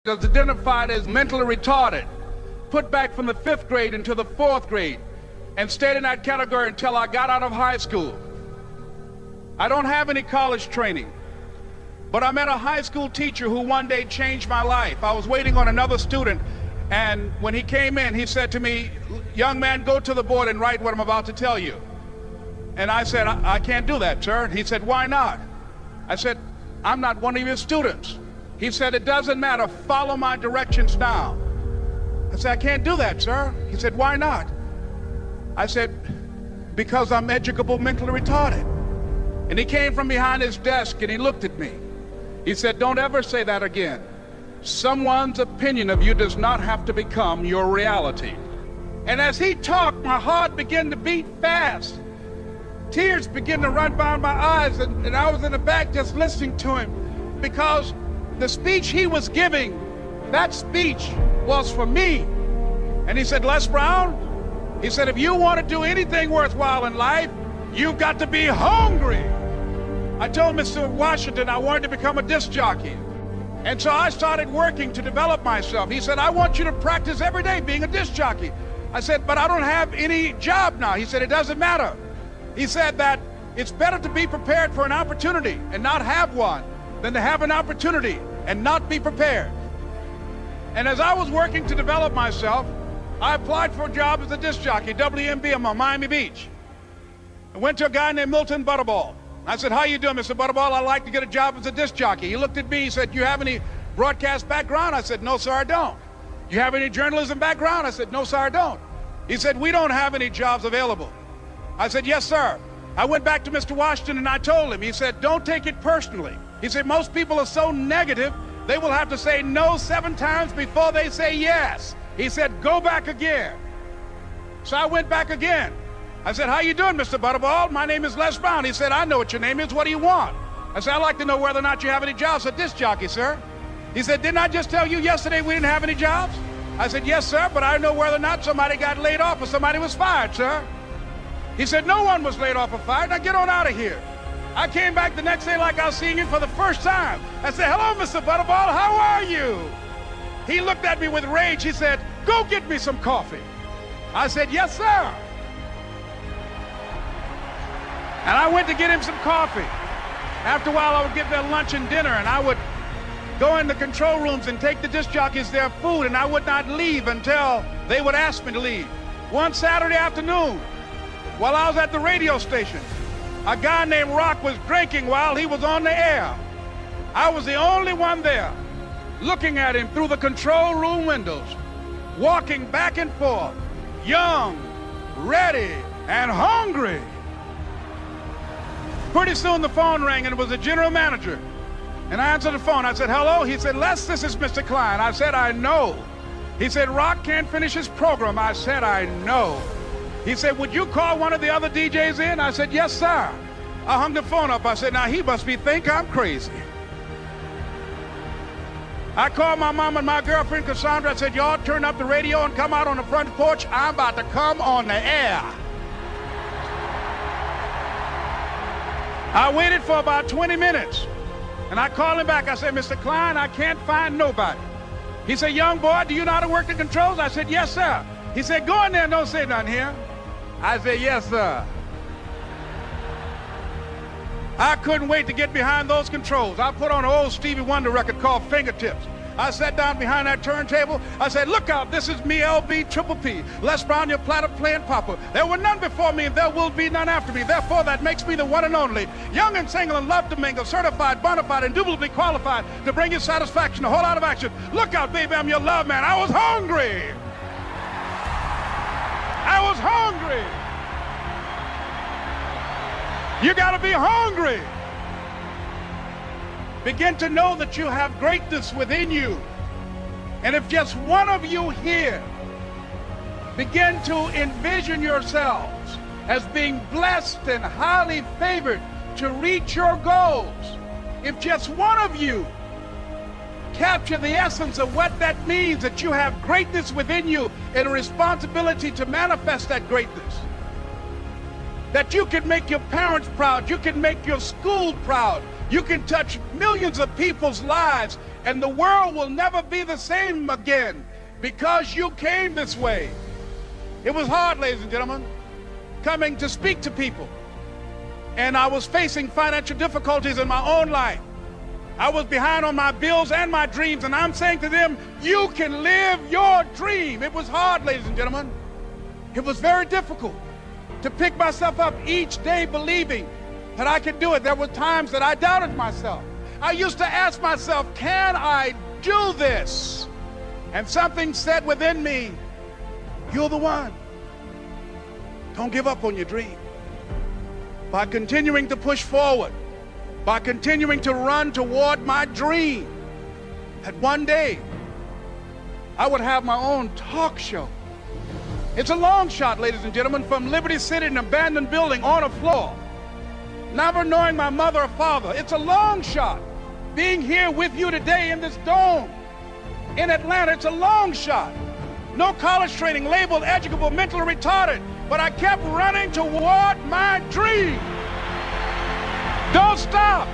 was identified as mentally retarded, put back from the 5th grade into the 4th grade, and stayed in that category until I got out of high school. I don't have any college training, but I met a high school teacher who one day changed my life. I was waiting on another student, and when he came in, he said to me, "Young man, go to the board and write what I'm about to tell you." And I said, I can't do that, sir. He said, "Why not?" I said, "I'm not one of your students." He said, "It doesn't matter, follow my directions now." I said, "I can't do that, sir." He said, "Why not?" I said, "Because I'm educable mentally retarded." And he came from behind his desk and he looked at me. He said, "Don't ever say that again. Someone's opinion of you does not have to become your reality." And as he talked, my heart began to beat fast. Tears began to run down my eyes, and I was in the back just listening to him, because the speech he was giving, that speech was for me. And he said, "Les Brown," he said, "if you want to do anything worthwhile in life, you've got to be hungry." I told Mr. Washington I wanted to become a disc jockey. And so I started working to develop myself. He said, "I want you to practice every day being a disc jockey." I said, "But I don't have any job now." He said, "It doesn't matter." He said that it's better to be prepared for an opportunity and not have one than to have an opportunity and not be prepared. And as I was working to develop myself, I applied for a job as a disc jockey, WMB, on Miami Beach. I went to a guy named Milton Butterball. I said, "How you doing, Mr. Butterball? I'd like to get a job as a disc jockey." He looked at me, he said, "You have any broadcast background?" I said, "No, sir, I don't." "You have any journalism background?" I said, "No, sir, I don't." He said, "We don't have any jobs available." I said, "Yes, sir." I went back to Mr. Washington and I told him. He said, "Don't take it personally." He said, "Most people are so negative, they will have to say no 7 times before they say yes." He said, "Go back again." So I went back again. I said, "How you doing, Mr. Butterball? My name is Les Brown." He said, "I know what your name is. What do you want?" I said, "I'd like to know whether or not you have any jobs as a disc jockey, sir." He said, "Didn't I just tell you yesterday we didn't have any jobs?" I said, "Yes, sir, but I know whether or not somebody got laid off or somebody was fired, sir." He said, "No one was laid off or fired. Now get on out of here." I came back the next day like I was seeing him for the first time. I said, "Hello, Mr. Butterball, how are you?" He looked at me with rage. He said, "Go get me some coffee." I said, "Yes, sir." And I went to get him some coffee. After a while, I would get their lunch and dinner, and I would go in the control rooms and take the disc jockeys their food, and I would not leave until they would ask me to leave. One Saturday afternoon, while I was at the radio station, a guy named Rock was drinking while he was on the air. I was the only one there, looking at him through the control room windows, walking back and forth, young, ready, and hungry. Pretty soon the phone rang, and it was the general manager. And I answered the phone. I said, "Hello?" He said, "Les, this is Mr. Klein." I said, "I know." He said, "Rock can't finish his program." I said, "I know." He said, "Would you call one of the other DJs in?" I said, "Yes, sir." I hung the phone up. I said, "Now he must think I'm crazy." I called my mom and my girlfriend, Cassandra. I said, "Y'all turn up the radio and come out on the front porch. I'm about to come on the air." I waited for about 20 minutes, and I called him back. I said, "Mr. Klein, I can't find nobody." He said, "Young boy, do you know how to work the controls?" I said, "Yes, sir." He said, "Go in there and don't say nothing here." I said, "Yes, sir." I couldn't wait to get behind those controls. I put on an old Stevie Wonder record called Fingertips. I sat down behind that turntable. I said, "Look out, this is me, LB Triple P, Les Brown, your platter playing papa. There were none before me, and there will be none after me. Therefore, that makes me the one and only. Young and single and love to mingle, certified, bona fide, indubitably qualified to bring you satisfaction, a whole lot of action. Look out, baby, I'm your love man." I was hungry. I was hungry. You got to be hungry. Begin to know that you have greatness within you. And if just one of you here begin to envision yourselves as being blessed and highly favored to reach your goals, if just one of you capture the essence of what that means, that you have greatness within you and a responsibility to manifest that greatness, that you can make your parents proud, you can make your school proud, you can touch millions of people's lives And the world will never be the same again because you came this way. It was hard, ladies and gentlemen, coming to speak to people. And I was facing financial difficulties in my own life. I was behind on my bills and my dreams, and I'm saying to them, you can live your dream. It was hard, ladies and gentlemen. It was very difficult to pick myself up each day believing that I could do it. There were times that I doubted myself. I used to ask myself, can I do this? And something said within me, you're the one. Don't give up on your dream. By continuing to push forward, by continuing to run toward my dream, that one day I would have my own talk show. It's a long shot, ladies and gentlemen, from Liberty City, an abandoned building on a floor, never knowing my mother or father. It's a long shot. Being here with you today in this dome in Atlanta, it's a long shot. No college training, labeled educable, mentally retarded, but I kept running toward my dream. Don't stop.